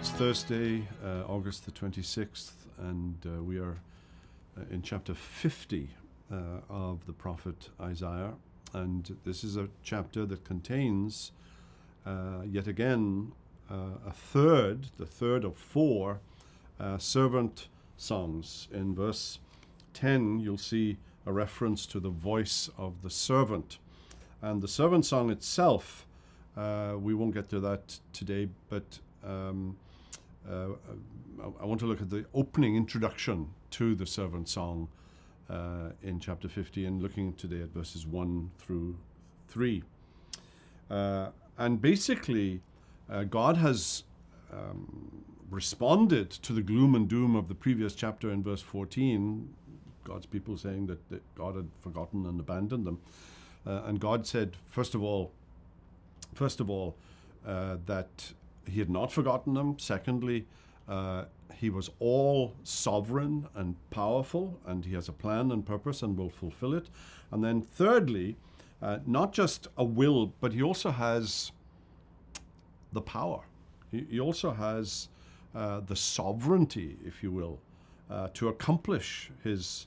It's Thursday, August the 26th, and we are in chapter 50 of the prophet Isaiah. And this is a chapter that contains, yet again, the third of four servant songs. In verse 10, you'll see a reference to the voice of the servant. And the servant song itself, we won't get to that today, but I want to look at the opening introduction to the servant song in chapter 50 and looking today at verses 1 through 3. And basically, God has responded to the gloom and doom of the previous chapter in verse 14, God's people saying that God had forgotten and abandoned them. And God said, first of all, that he had not forgotten them. Secondly, he was all sovereign and powerful, and he has a plan and purpose and will fulfill it. And then thirdly, not just a will, but he also has the power. He also has the sovereignty, if you will, to accomplish his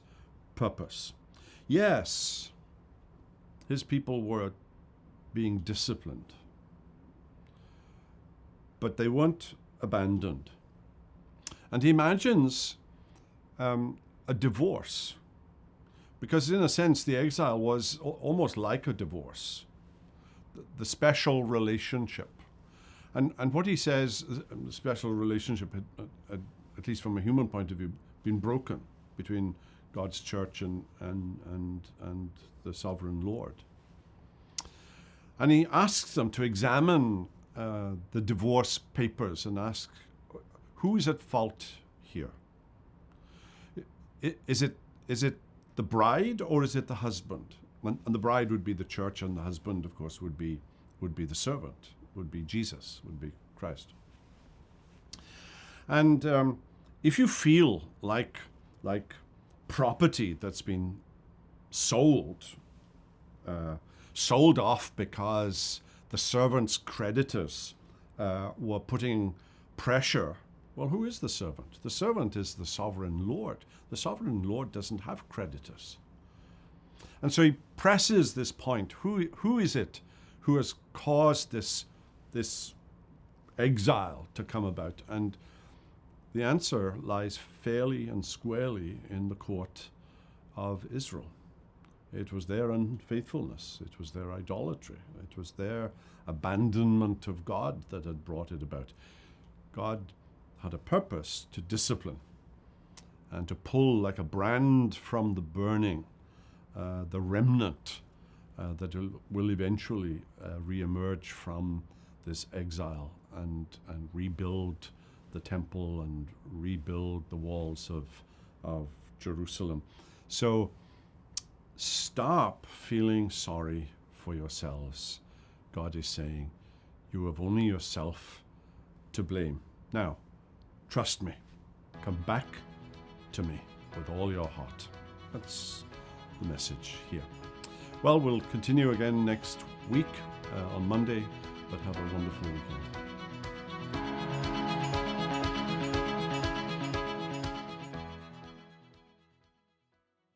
purpose. Yes, his people were being disciplined, but they weren't abandoned. And he imagines a divorce, because in a sense the exile was almost like a divorce, the special relationship. And what he says, the special relationship had, at least from a human point of view, been broken between God's church and the sovereign Lord. And he asks them to examine the divorce papers and ask, who is at fault here? Is it the bride or is it the husband? And the bride would be the church, and the husband, of course, would be the servant, would be Jesus, would be Christ. And if you feel like property that's been sold off because the servant's creditors were putting pressure. Well, who is the servant? The servant is the sovereign Lord. The sovereign Lord doesn't have creditors. And so he presses this point. Who is it who has caused this exile to come about? And the answer lies fairly and squarely in the court of Israel. It was their unfaithfulness. It was their idolatry. It was their abandonment of God that had brought it about. God had a purpose to discipline and to pull like a brand from the burning, the remnant that will eventually reemerge from this exile and rebuild the temple and rebuild the walls of Jerusalem. So stop feeling sorry for yourselves. God is saying, you have only yourself to blame. Now, trust me. Come back to me with all your heart. That's the message here. Well, we'll continue again next week on Monday, but have a wonderful weekend.